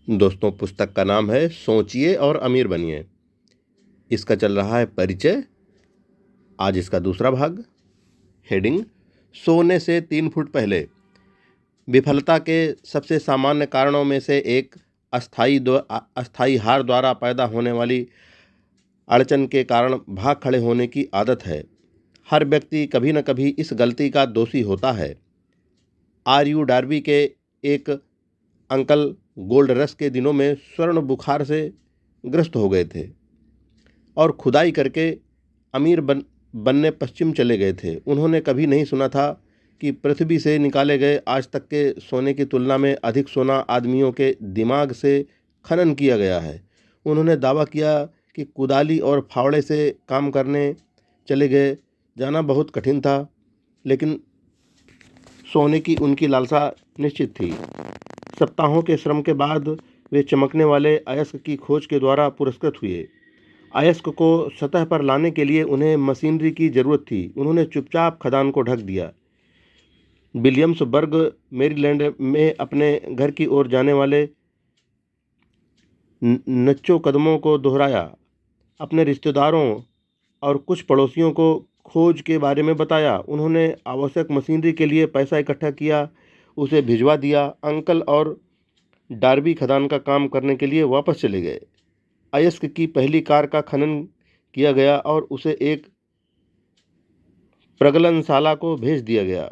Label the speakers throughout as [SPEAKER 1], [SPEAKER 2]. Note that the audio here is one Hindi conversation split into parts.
[SPEAKER 1] दोस्तों, पुस्तक का नाम है सोचिए और अमीर बनिए। इसका चल रहा है परिचय। आज इसका दूसरा भाग। हेडिंग: सोने से 3 फुट पहले। विफलता के सबसे सामान्य कारणों में से एक अस्थायी हार द्वारा पैदा होने वाली अड़चन के कारण भाग खड़े होने की आदत है। हर व्यक्ति कभी न कभी इस गलती का दोषी होता है। आर यू डार्बी के एक अंकल गोल्ड रश के दिनों में स्वर्ण बुखार से ग्रस्त हो गए थे और खुदाई करके अमीर बनने पश्चिम चले गए थे। उन्होंने कभी नहीं सुना था कि पृथ्वी से निकाले गए आज तक के सोने की तुलना में अधिक सोना आदमियों के दिमाग से खनन किया गया है। उन्होंने दावा किया कि कुदाली और फावड़े से काम करने चले गए जाना बहुत कठिन था, लेकिन सोने की उनकी लालसा निश्चित थी। सप्ताहों के श्रम के बाद वे चमकने वाले अयस्क की खोज के द्वारा पुरस्कृत हुए। अयस्क को सतह पर लाने के लिए उन्हें मशीनरी की जरूरत थी। उन्होंने चुपचाप खदान को ढक दिया। विलियम्सबर्ग, मैरीलैंड में अपने घर की ओर जाने वाले नच्चों कदमों को दोहराया, अपने रिश्तेदारों और कुछ पड़ोसियों को खोज के बारे में बताया। उन्होंने आवश्यक मशीनरी के लिए पैसा इकट्ठा किया, उसे भिजवा दिया। अंकल और डार्बी खदान का काम करने के लिए वापस चले गए। अयस्क की पहली कार का खनन किया गया और उसे एक प्रगलनशाला को भेज दिया गया।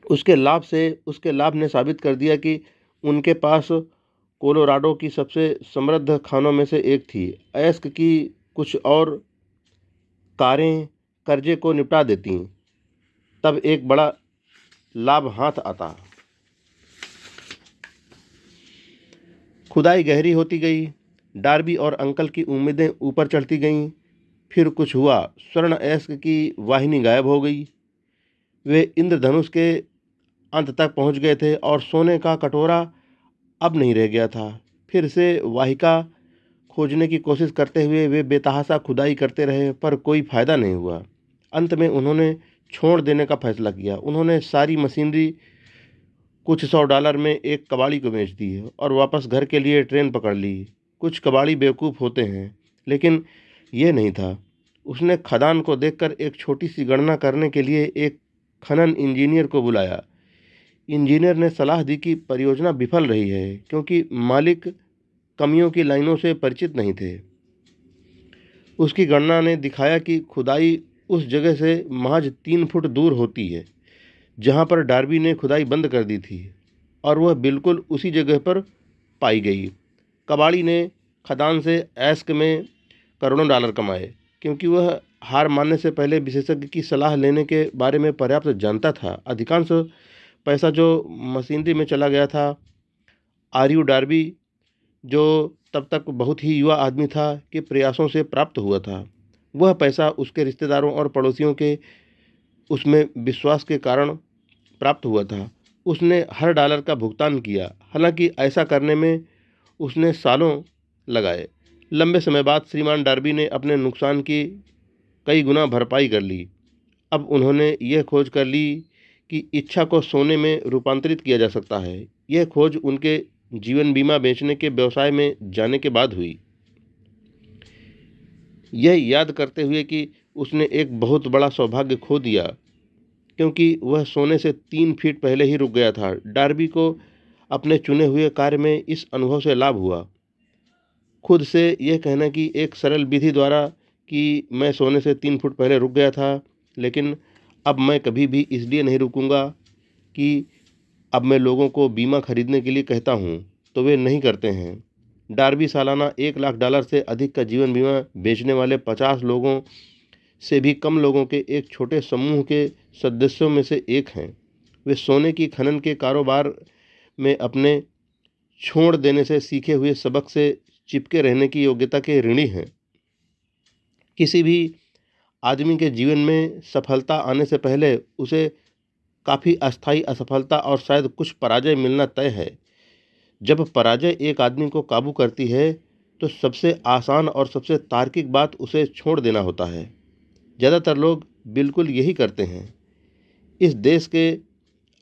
[SPEAKER 1] उसके लाभ ने साबित कर दिया कि उनके पास कोलोराडो की सबसे समृद्ध खानों में से एक थी। अयस्क की कुछ और कारें कर्जे को निपटा देती, तब एक बड़ा लाभ हाथ आता। खुदाई गहरी होती गई। डार्बी और अंकल की उम्मीदें ऊपर चढ़ती गईं। फिर कुछ हुआ। स्वर्ण अयस्क की वाहिनी गायब हो गई। वे इंद्रधनुष के अंत तक पहुंच गए थे और सोने का कटोरा अब नहीं रह गया था। फिर से वाहिका खोजने की कोशिश करते हुए वे बेतहाशा खुदाई करते रहे, पर कोई फायदा नहीं हुआ। अंत में उन्होंने छोड़ देने का फैसला किया। उन्होंने सारी मशीनरी कुछ $100 में एक कबाड़ी को बेच दी और वापस घर के लिए ट्रेन पकड़ ली। कुछ कबाड़ी बेवकूफ़ होते हैं, लेकिन यह नहीं था। उसने खदान को देखकर एक छोटी सी गणना करने के लिए एक खनन इंजीनियर को बुलाया। इंजीनियर ने सलाह दी कि परियोजना विफल रही है क्योंकि मालिक कमियों की लाइनों से परिचित नहीं थे। उसकी गणना ने दिखाया कि खुदाई उस जगह से महज 3 फुट दूर होती है जहां पर डार्बी ने खुदाई बंद कर दी थी, और वह बिल्कुल उसी जगह पर पाई गई। कबाड़ी ने खदान से अयस्क में करोड़ों डॉलर कमाए क्योंकि वह हार मानने से पहले विशेषज्ञ की सलाह लेने के बारे में पर्याप्त जानता था। अधिकांश पैसा जो मशीनरी में चला गया था, आर यू डार्बी, जो तब तक बहुत ही युवा आदमी था, के प्रयासों से प्राप्त हुआ था। वह पैसा उसके रिश्तेदारों और पड़ोसियों के उसमें विश्वास के कारण प्राप्त हुआ था। उसने हर डॉलर का भुगतान किया, हालांकि ऐसा करने में उसने सालों लगाए। लंबे समय बाद श्रीमान डार्बी ने अपने नुकसान की कई गुना भरपाई कर ली। अब उन्होंने यह खोज कर ली कि इच्छा को सोने में रूपांतरित किया जा सकता है। यह खोज उनके जीवन बीमा बेचने के व्यवसाय में जाने के बाद हुई। यह याद करते हुए कि उसने एक बहुत बड़ा सौभाग्य खो दिया क्योंकि वह सोने से 3 फीट पहले ही रुक गया था। डार्बी को अपने चुने हुए कार्य में इस अनुभव से लाभ हुआ। खुद से यह कहना कि एक सरल विधि द्वारा कि मैं सोने से 3 फुट पहले रुक गया था, लेकिन अब मैं कभी भी इसलिए नहीं रुकूंगा कि अब मैं लोगों को बीमा खरीदने के लिए कहता हूँ तो वे नहीं करते हैं। डार्बी सालाना $1 लाख से अधिक का जीवन बीमा बेचने वाले 50 लोगों से भी कम लोगों के एक छोटे समूह के सदस्यों में से एक हैं। वे सोने की खनन के कारोबार में अपने छोड़ देने से सीखे हुए सबक से चिपके रहने की योग्यता के ऋणी हैं। किसी भी आदमी के जीवन में सफलता आने से पहले उसे काफ़ी अस्थायी असफलता और शायद कुछ पराजय मिलना तय है। जब पराजय एक आदमी को काबू करती है तो सबसे आसान और सबसे तार्किक बात उसे छोड़ देना होता है। ज़्यादातर लोग बिल्कुल यही करते हैं। इस देश के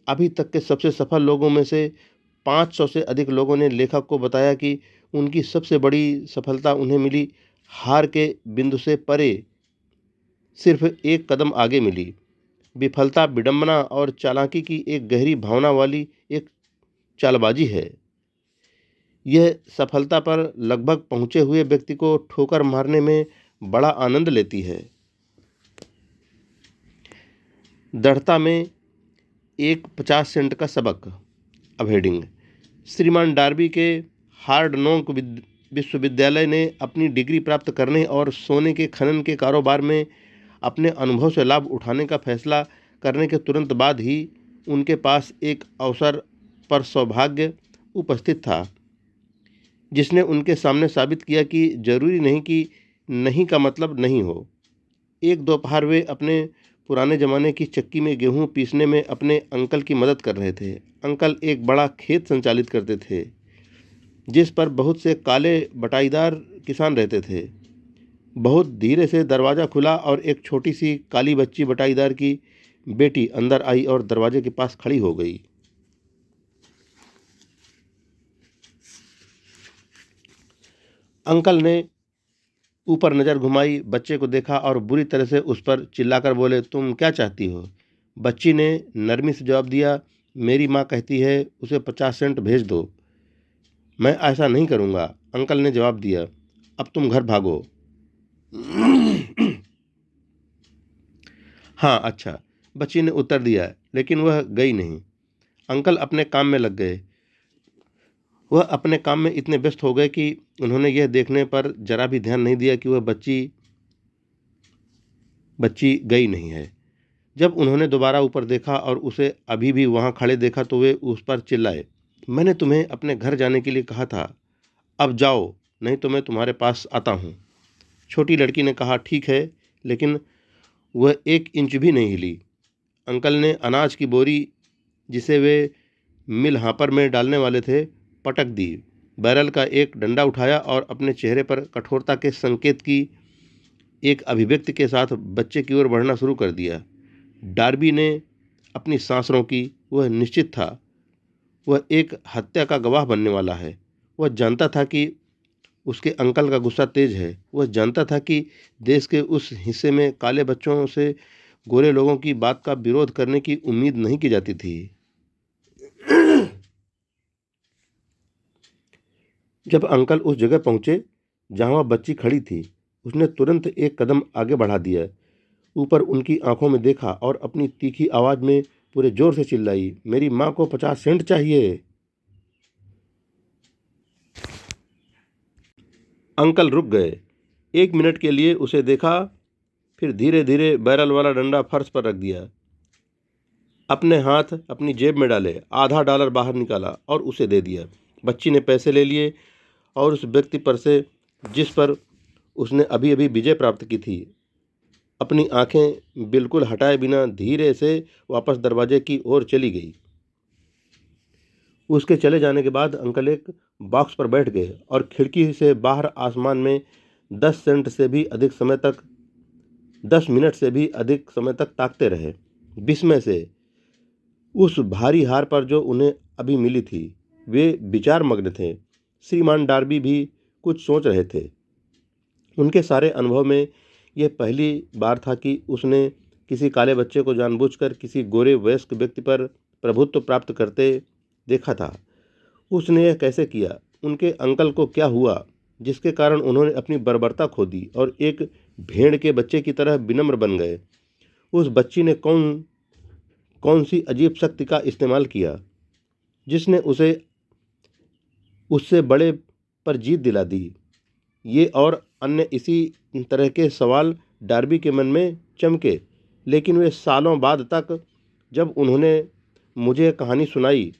[SPEAKER 1] अभी तक के सबसे सफल लोगों में से 500 से अधिक लोगों ने लेखक को बताया कि उनकी सबसे बड़ी सफलता उन्हें मिली हार के बिंदु से परे, सिर्फ एक कदम आगे मिली। विफलता विडंबना और चालाकी की एक गहरी भावना वाली एक चालबाजी है। यह सफलता पर लगभग पहुंचे हुए व्यक्ति को ठोकर मारने में बड़ा आनंद लेती है। दृढ़ता में एक 50 सेंट का सबक। अब हेडिंग। श्रीमान डार्बी के हार्ड नॉक विश्वविद्यालय ने अपनी डिग्री प्राप्त करने और सोने के खनन के कारोबार में अपने अनुभव से लाभ उठाने का फैसला करने के तुरंत बाद ही उनके पास एक अवसर पर सौभाग्य उपस्थित था, जिसने उनके सामने साबित किया कि जरूरी नहीं कि नहीं का मतलब नहीं हो। एक दोपहर वे अपने पुराने ज़माने की चक्की में गेहूं पीसने में अपने अंकल की मदद कर रहे थे। अंकल एक बड़ा खेत संचालित करते थे, जिस पर बहुत से काले बटाईदार किसान रहते थे। बहुत धीरे से दरवाज़ा खुला और एक छोटी सी काली बच्ची बटाईदार की बेटी अंदर आई और दरवाजे के पास खड़ी हो गई। अंकल ने ऊपर नज़र घुमाई, बच्चे को देखा और बुरी तरह से उस पर चिल्लाकर बोले, तुम क्या चाहती हो? बच्ची ने नरमी से जवाब दिया, मेरी माँ कहती है उसे 50 सेंट भेज दो। मैं ऐसा नहीं करूँगा, अंकल ने जवाब दिया। अब तुम घर भागो। हाँ अच्छा, बच्ची ने उत्तर दिया, लेकिन वह गई नहीं। अंकल अपने काम में लग गए। वह अपने काम में इतने व्यस्त हो गए कि उन्होंने यह देखने पर जरा भी ध्यान नहीं दिया कि वह बच्ची गई नहीं है। जब उन्होंने दोबारा ऊपर देखा और उसे अभी भी वहां खड़े देखा तो वे उस पर चिल्लाए, मैंने तुम्हें अपने घर जाने के लिए कहा था, अब जाओ, नहीं तो मैं तुम्हारे पास आता हूँ। छोटी लड़की ने कहा, ठीक है, लेकिन वह 1 इंच भी नहीं हिली। अंकल ने अनाज की बोरी, जिसे वे मिल हापर में डालने वाले थे, पटक दी। बैरल का एक डंडा उठाया और अपने चेहरे पर कठोरता के संकेत की एक अभिव्यक्ति के साथ बच्चे की ओर बढ़ना शुरू कर दिया। डार्बी ने अपनी सांस रोकी। वह निश्चित था वह एक हत्या का गवाह बनने वाला है। वह जानता था कि उसके अंकल का गुस्सा तेज है। वह जानता था कि देश के उस हिस्से में काले बच्चों से गोरे लोगों की बात का विरोध करने की उम्मीद नहीं की जाती थी। जब अंकल उस जगह पहुंचे जहां वह बच्ची खड़ी थी, उसने तुरंत एक कदम आगे बढ़ा दिया, ऊपर उनकी आंखों में देखा और अपनी तीखी आवाज में पूरे जोर से चिल्लाई, मेरी माँ को 50 सेंट चाहिए। अंकल रुक गए। 1 मिनट के लिए उसे देखा, फिर धीरे धीरे बैरल वाला डंडा फर्श पर रख दिया। अपने हाथ अपनी जेब में डाले, आधा डॉलर बाहर निकाला और उसे दे दिया। बच्ची ने पैसे ले लिए और उस व्यक्ति पर से जिस पर उसने अभी अभी विजय प्राप्त की थी, अपनी आंखें बिल्कुल हटाए बिना धीरे से वापस दरवाजे की ओर चली गई। उसके चले जाने के बाद अंकल एक बॉक्स पर बैठ गए और खिड़की से बाहर आसमान में 10 मिनट से भी अधिक समय तक ताकते रहे, विस्मय से उस भारी हार पर जो उन्हें अभी मिली थी। वे विचार मग्न थे। श्रीमान डार्बी भी कुछ सोच रहे थे। उनके सारे अनुभव में यह पहली बार था कि उसने किसी काले बच्चे को जानबूझकर किसी गोरे वयस्क व्यक्ति पर प्रभुत्व प्राप्त करते देखा था। उसने यह कैसे किया? उनके अंकल को क्या हुआ जिसके कारण उन्होंने अपनी बर्बरता खो दी और एक भेड़ के बच्चे की तरह विनम्र बन गए? उस बच्ची ने कौन सी अजीब शक्ति का इस्तेमाल किया जिसने उसे उससे बड़े पर जीत दिला दी? ये और अन्य इसी तरह के सवाल डार्बी के मन में चमके, लेकिन वे सालों बाद तक जब उन्होंने मुझे कहानी सुनाई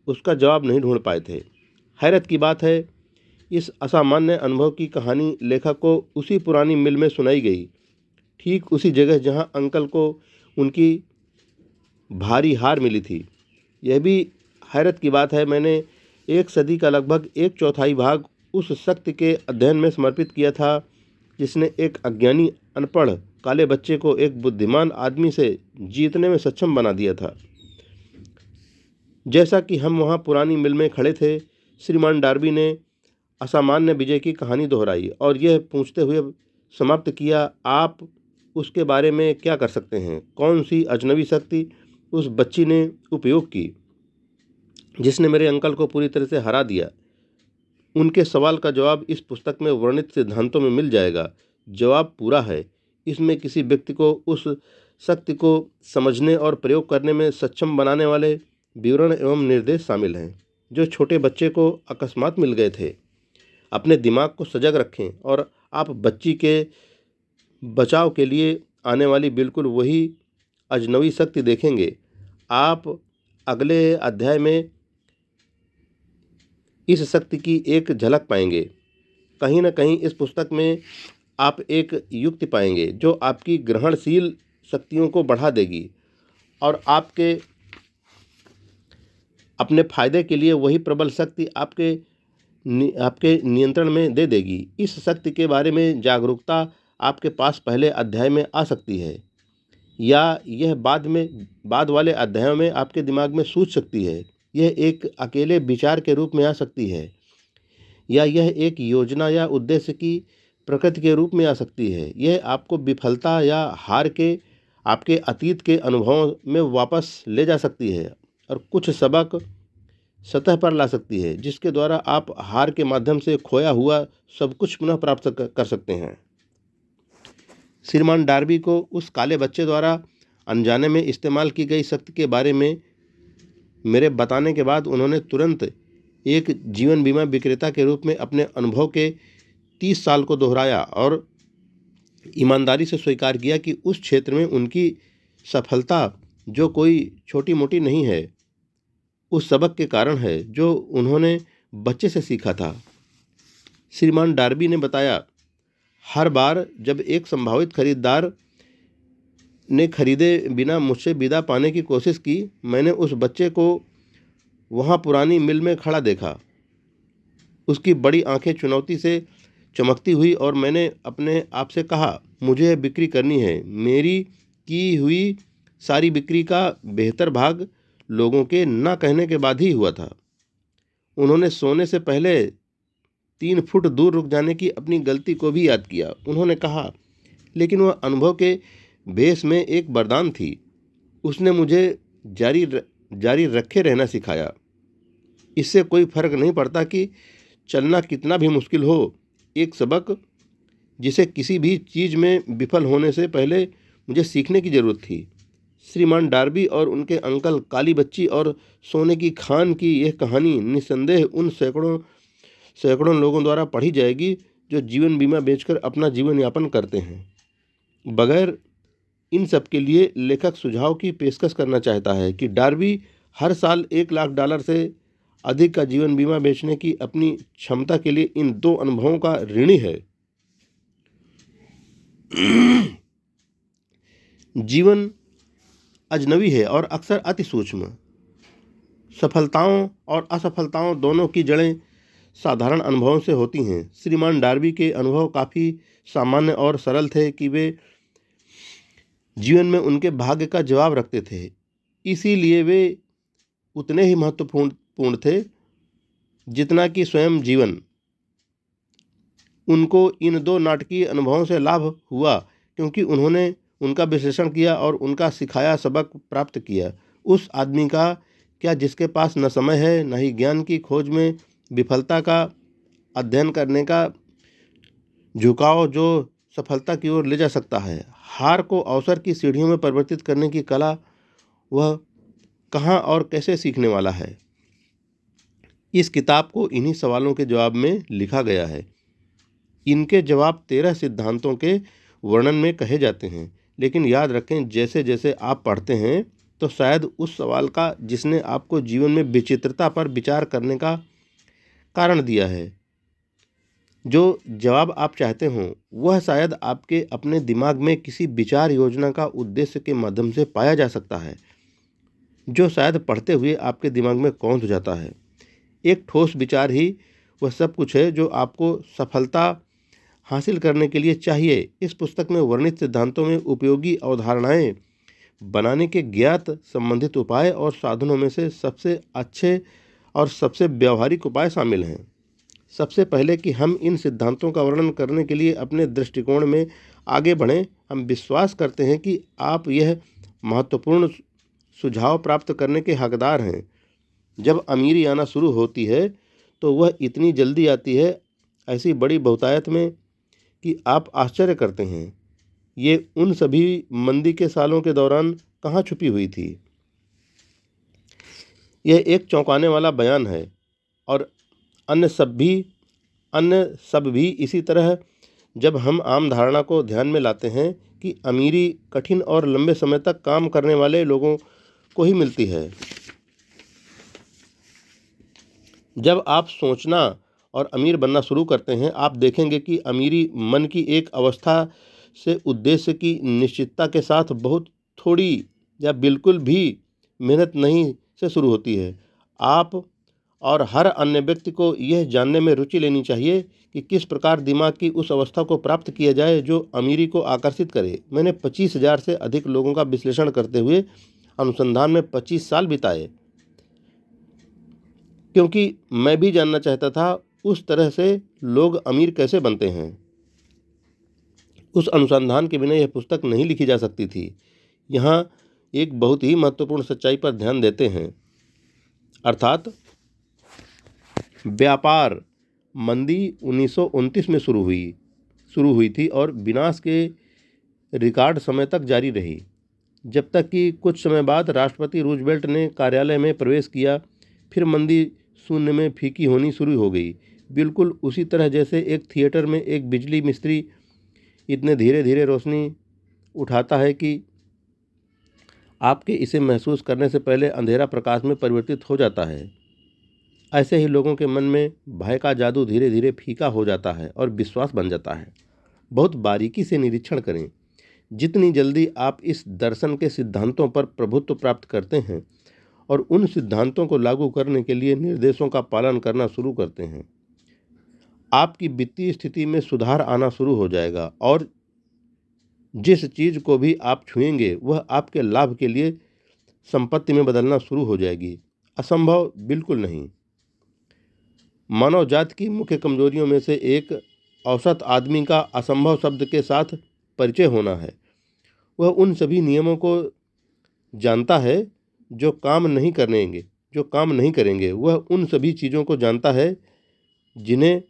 [SPEAKER 1] उसका जवाब नहीं ढूंढ पाए थे। हैरत की बात है, इस असामान्य अनुभव की कहानी लेखक को उसी पुरानी मिल में सुनाई गई, ठीक उसी जगह जहां अंकल को उनकी भारी हार मिली थी। यह भी हैरत की बात है, मैंने 1 सदी का लगभग 1/4 भाग उस शक्ति के अध्ययन में समर्पित किया था जिसने एक अज्ञानी अनपढ़ काले बच्चे को एक बुद्धिमान आदमी से जीतने में सक्षम बना दिया था। जैसा कि हम वहाँ पुरानी मिल में खड़े थे, श्रीमान डार्बी ने असामान्य विजय की कहानी दोहराई और यह पूछते हुए समाप्त किया, आप उसके बारे में क्या कर सकते हैं? कौन सी अजनबी शक्ति उस बच्ची ने उपयोग की जिसने मेरे अंकल को पूरी तरह से हरा दिया? उनके सवाल का जवाब इस पुस्तक में वर्णित सिद्धांतों में मिल जाएगा। जवाब पूरा है। इसमें किसी व्यक्ति को उस शक्ति को समझने और प्रयोग करने में सक्षम बनाने वाले विवरण एवं निर्देश शामिल हैं, जो छोटे बच्चे को अकस्मात मिल गए थे। अपने दिमाग को सजग रखें और आप बच्ची के बचाव के लिए आने वाली बिल्कुल वही अजनबी शक्ति देखेंगे। आप अगले अध्याय में इस शक्ति की एक झलक पाएंगे। कहीं न कहीं इस पुस्तक में आप एक युक्ति पाएंगे जो आपकी ग्रहणशील शक्तियों को बढ़ा देगी और आपके अपने फायदे के लिए वही प्रबल शक्ति आपके नियंत्रण में दे देगी। इस शक्ति के बारे में जागरूकता आपके पास पहले अध्याय में आ सकती है, या यह बाद वाले अध्यायों में आपके दिमाग में सूझ सकती है। यह एक अकेले विचार के रूप में आ सकती है, या यह एक योजना या उद्देश्य की प्रकृति के रूप में आ सकती है। यह आपको विफलता या हार के आपके अतीत के अनुभवों में वापस ले जा सकती है और कुछ सबक सतह पर ला सकती है, जिसके द्वारा आप हार के माध्यम से खोया हुआ सब कुछ पुनः प्राप्त कर सकते हैं। श्रीमान डार्बी को उस काले बच्चे द्वारा अनजाने में इस्तेमाल की गई शक्ति के बारे में मेरे बताने के बाद उन्होंने तुरंत एक जीवन बीमा विक्रेता के रूप में अपने अनुभव के 30 साल को दोहराया और ईमानदारी से स्वीकार किया कि उस क्षेत्र में उनकी सफलता जो कोई छोटी मोटी नहीं है, उस सबक के कारण है जो उन्होंने बच्चे से सीखा था। श्रीमान डार्बी ने बताया, हर बार जब एक संभावित खरीदार ने खरीदे बिना मुझसे विदा पाने की कोशिश की, मैंने उस बच्चे को वहाँ पुरानी मिल में खड़ा देखा। उसकी बड़ी आंखें चुनौती से चमकती हुई और मैंने अपने आप से कहा, मुझे यह बिक्री करनी है। मेरी की हुई सारी बिक्री का बेहतर भाग लोगों के ना कहने के बाद ही हुआ था। उन्होंने सोने से पहले 3 फुट दूर रुक जाने की अपनी गलती को भी याद किया। उन्होंने कहा, लेकिन वह अनुभव के भेष में एक वरदान थी। उसने मुझे जारी रखे रहना सिखाया। इससे कोई फर्क नहीं पड़ता कि चलना कितना भी मुश्किल हो। एक सबक जिसे किसी भी चीज़ में विफल होने से पहले मुझे सीखने की ज़रूरत थी। श्रीमान डार्बी और उनके अंकल काली बच्ची और सोने की खान की यह कहानी निस्संदेह उन सैकड़ों लोगों द्वारा पढ़ी जाएगी जो जीवन बीमा बेचकर अपना जीवन यापन करते हैं। बगैर इन सब के लिए लेखक सुझाव की पेशकश करना चाहता है कि डार्बी हर साल $1,00,000 से अधिक का जीवन बीमा बेचने की अपनी क्षमता के लिए इन 2 अनुभवों का ऋणी है। जीवन अजनबी है और अक्सर अति सूक्ष्म। सफलताओं और असफलताओं दोनों की जड़ें साधारण अनुभवों से होती हैं। श्रीमान डार्बी के अनुभव काफ़ी सामान्य और सरल थे कि वे जीवन में उनके भाग्य का जवाब रखते थे, इसीलिए वे उतने ही महत्वपूर्ण थे जितना कि स्वयं जीवन। उनको इन 2 नाटकीय अनुभवों से लाभ हुआ क्योंकि उन्होंने उनका विश्लेषण किया और उनका सिखाया सबक प्राप्त किया। उस आदमी का क्या जिसके पास न समय है न ही ज्ञान की खोज में विफलता का अध्ययन करने का झुकाव जो सफलता की ओर ले जा सकता है। हार को अवसर की सीढ़ियों में परिवर्तित करने की कला वह कहाँ और कैसे सीखने वाला है। इस किताब को इन्हीं सवालों के जवाब में लिखा गया है। इनके जवाब 13 सिद्धांतों के वर्णन में कहे जाते हैं, लेकिन याद रखें जैसे जैसे आप पढ़ते हैं तो शायद उस सवाल का जिसने आपको जीवन में विचित्रता पर विचार करने का कारण दिया है, जो जवाब आप चाहते हों, वह शायद आपके अपने दिमाग में किसी विचार योजना का उद्देश्य के माध्यम से पाया जा सकता है, जो शायद पढ़ते हुए आपके दिमाग में कौंध हो जाता है। एक ठोस विचार ही वह सब कुछ है जो आपको सफलता हासिल करने के लिए चाहिए। इस पुस्तक में वर्णित सिद्धांतों में उपयोगी अवधारणाएं बनाने के ज्ञात संबंधित उपाय और साधनों में से सबसे अच्छे और सबसे व्यावहारिक उपाय शामिल हैं। सबसे पहले कि हम इन सिद्धांतों का वर्णन करने के लिए अपने दृष्टिकोण में आगे बढ़ें, हम विश्वास करते हैं कि आप यह महत्वपूर्ण सुझाव प्राप्त करने के हकदार हैं। जब अमीरी आना शुरू होती है तो वह इतनी जल्दी आती है, ऐसी बड़ी बहुतायत में, कि आप आश्चर्य करते हैं। ये उन सभी मंदी के सालों के दौरान कहाँ छुपी हुई थी। यह एक चौंकाने वाला बयान है और अन्य सब भी इसी तरह। जब हम आम धारणा को ध्यान में लाते हैं कि अमीरी कठिन और लंबे समय तक काम करने वाले लोगों को ही मिलती है। जब आप सोचना और अमीर बनना शुरू करते हैं, आप देखेंगे कि अमीरी मन की एक अवस्था से उद्देश्य की निश्चितता के साथ बहुत थोड़ी या बिल्कुल भी मेहनत नहीं से शुरू होती है। आप और हर अन्य व्यक्ति को यह जानने में रुचि लेनी चाहिए कि किस प्रकार दिमाग की उस अवस्था को प्राप्त किया जाए जो अमीरी को आकर्षित करे। मैंने 25,000 से अधिक लोगों का विश्लेषण करते हुए अनुसंधान में 25 साल बिताए, क्योंकि मैं भी जानना चाहता था उस तरह से लोग अमीर कैसे बनते हैं। उस अनुसंधान के बिना यह पुस्तक नहीं लिखी जा सकती थी। यहाँ एक बहुत ही महत्वपूर्ण सच्चाई पर ध्यान देते हैं, अर्थात व्यापार मंदी 1929 में शुरू हुई थी और विनाश के रिकॉर्ड समय तक जारी रही, जब तक कि कुछ समय बाद राष्ट्रपति रूजवेल्ट ने कार्यालय में प्रवेश किया। फिर मंदी शून्य में फीकी होनी शुरू हो गई, बिल्कुल उसी तरह जैसे एक थिएटर में एक बिजली मिस्त्री इतने धीरे धीरे रोशनी उठाता है कि आपके इसे महसूस करने से पहले अंधेरा प्रकाश में परिवर्तित हो जाता है। ऐसे ही लोगों के मन में भय का जादू धीरे धीरे फीका हो जाता है और विश्वास बन जाता है। बहुत बारीकी से निरीक्षण करें। जितनी जल्दी आप इस दर्शन के सिद्धांतों पर प्रभुत्व प्राप्त करते हैं और उन सिद्धांतों को लागू करने के लिए निर्देशों का पालन करना शुरू करते हैं, आपकी वित्तीय स्थिति में सुधार आना शुरू हो जाएगा और जिस चीज़ को भी आप छुएंगे वह आपके लाभ के लिए संपत्ति में बदलना शुरू हो जाएगी। असंभव बिल्कुल नहीं। मानव जाति की मुख्य कमजोरियों में से एक औसत आदमी का असंभव शब्द के साथ परिचय होना है। वह उन सभी नियमों को जानता है जो काम नहीं करेंगे। वह उन सभी चीज़ों को जानता है जिन्हें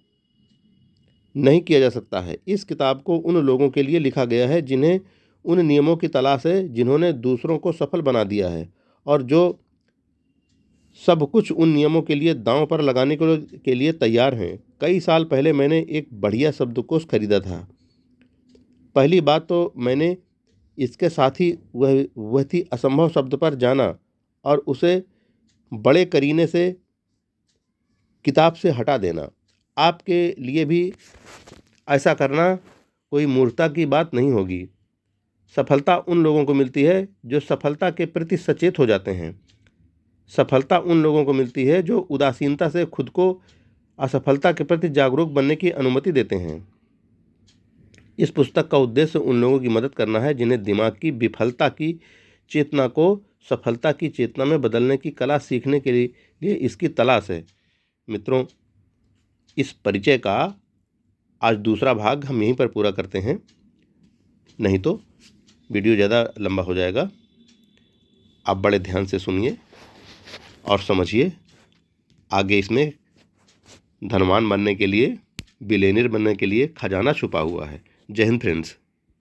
[SPEAKER 1] नहीं किया जा सकता है। इस किताब को उन लोगों के लिए लिखा गया है जिन्हें उन नियमों की तलाश है जिन्होंने दूसरों को सफल बना दिया है और जो सब कुछ उन नियमों के लिए दांव पर लगाने के लिए तैयार हैं। कई साल पहले मैंने एक बढ़िया शब्दकोश खरीदा था। पहली बात तो मैंने इसके साथ ही वह थी असंभव शब्द पर जाना और उसे बड़े करीने से किताब से हटा देना। आपके लिए भी ऐसा करना कोई मूर्खता की बात नहीं होगी। सफलता उन लोगों को मिलती है जो सफलता के प्रति सचेत हो जाते हैं। सफलता उन लोगों को मिलती है जो उदासीनता से खुद को असफलता के प्रति जागरूक बनने की अनुमति देते हैं। इस पुस्तक का उद्देश्य उन लोगों की मदद करना है जिन्हें दिमाग की विफलता की चेतना को सफलता की चेतना में बदलने की कला सीखने के लिए इसकी तलाश है। मित्रों, इस परिचय का आज दूसरा भाग हम यहीं पर पूरा करते हैं, नहीं तो वीडियो ज़्यादा लंबा हो जाएगा। आप बड़े ध्यान से सुनिए और समझिए। आगे इसमें धनवान बनने के लिए, बिलियनियर बनने के लिए खजाना छुपा हुआ है। जय हिंद फ्रेंड्स।